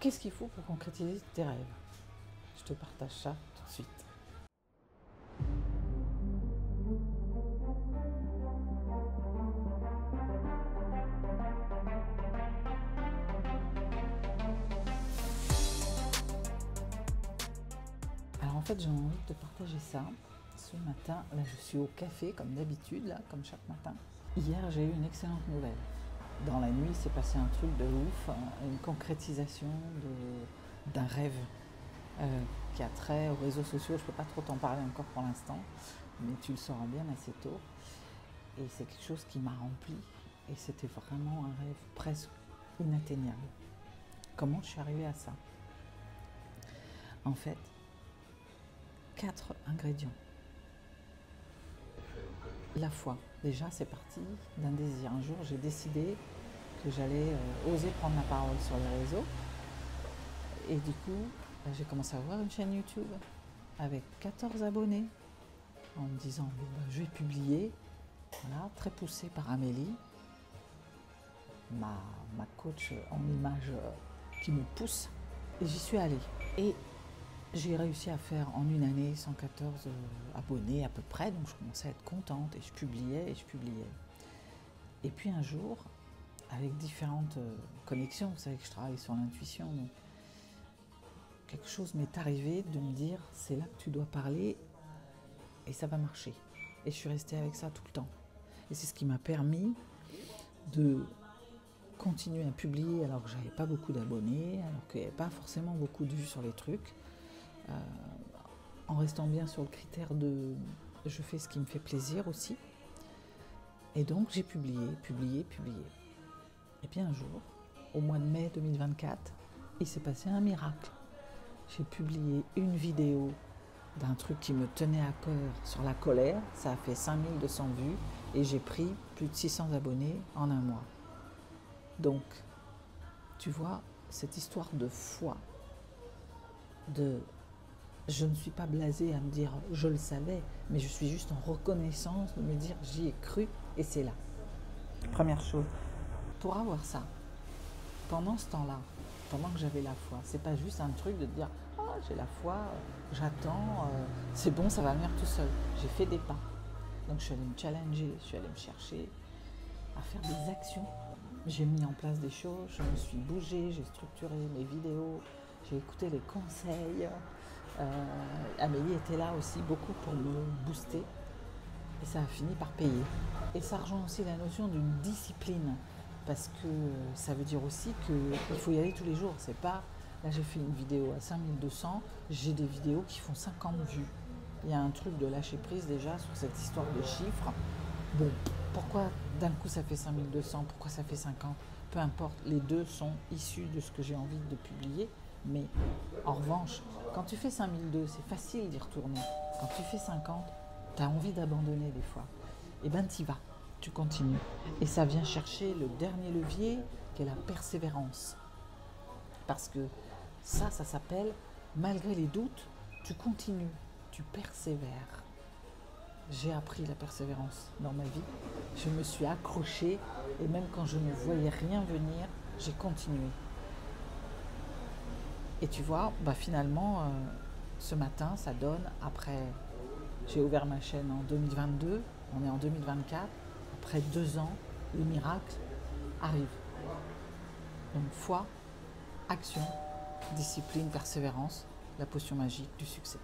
qu'est-ce qu'il faut pour concrétiser tes rêves? Je te partage ça tout de suite. Alors en fait, j'ai envie de te partager ça. Ce matin, là je suis au café comme d'habitude, là, comme chaque matin. Hier, j'ai eu une excellente nouvelle. Dans la nuit, s'est passé un truc de ouf, une concrétisation d'un rêve qui a trait aux réseaux sociaux. Je ne peux pas trop t'en parler encore pour l'instant, mais tu le sauras bien assez tôt. Et c'est quelque chose qui m'a rempli, et c'était vraiment un rêve presque inatteignable. Comment je suis arrivée à ça? En fait, 4 ingrédients. La foi, déjà c'est parti d'un désir. Un jour j'ai décidé que j'allais oser prendre la parole sur les réseaux. Et du coup, j'ai commencé à voir une chaîne YouTube avec 14 abonnés en me disant je vais publier. Voilà, très poussée par Amélie, ma coach en image qui me pousse. Et j'y suis allée. Et j'ai réussi à faire en une année 114 abonnés à peu près, donc je commençais à être contente et je publiais. Et puis un jour, avec différentes connexions, vous savez que je travaille sur l'intuition, donc quelque chose m'est arrivé de me dire c'est là que tu dois parler et ça va marcher. Et je suis restée avec ça tout le temps. Et c'est ce qui m'a permis de continuer à publier alors que j'avais pas beaucoup d'abonnés, alors qu'il n'y avait pas forcément beaucoup de vues sur les trucs. En restant bien sur le critère de je fais ce qui me fait plaisir aussi. Et donc j'ai publié. Et puis un jour, au mois de mai 2024, il s'est passé un miracle. J'ai publié une vidéo d'un truc qui me tenait à cœur sur la colère. Ça a fait 5200 vues et j'ai pris plus de 600 abonnés en un mois. Donc, tu vois, cette histoire de foi, je ne suis pas blasée à me dire je le savais, mais je suis juste en reconnaissance de me dire j'y ai cru et c'est là. Première chose, pour avoir ça, pendant ce temps-là, pendant que j'avais la foi, c'est pas juste un truc de dire oh, j'ai la foi, j'attends, c'est bon, ça va venir tout seul. J'ai fait des pas. Donc je suis allée me challenger, je suis allée me chercher à faire des actions. J'ai mis en place des choses, je me suis bougée, j'ai structuré mes vidéos, j'ai écouté les conseils. Amélie était là aussi beaucoup pour me booster et ça a fini par payer. Et ça rejoint aussi la notion d'une discipline parce que ça veut dire aussi qu'il faut y aller tous les jours. C'est pas, là j'ai fait une vidéo à 5200, j'ai des vidéos qui font 50 vues. Il y a un truc de lâcher prise déjà sur cette histoire de chiffres. Bon, pourquoi d'un coup ça fait 5200, pourquoi ça fait 50? Peu importe, les deux sont issus de ce que j'ai envie de publier. Mais en revanche, quand tu fais 5002, c'est facile d'y retourner. Quand tu fais 50, tu as envie d'abandonner des fois. Et ben t'y vas, tu continues. Et ça vient chercher le dernier levier qui est la persévérance. Parce que ça s'appelle, malgré les doutes, tu continues, tu persévères. J'ai appris la persévérance dans ma vie. Je me suis accrochée et même quand je ne voyais rien venir, j'ai continué. Et tu vois, finalement, ce matin, ça donne, après, j'ai ouvert ma chaîne en 2022, on est en 2024, après 2 ans, le miracle arrive. Donc foi, action, discipline, persévérance, la potion magique du succès.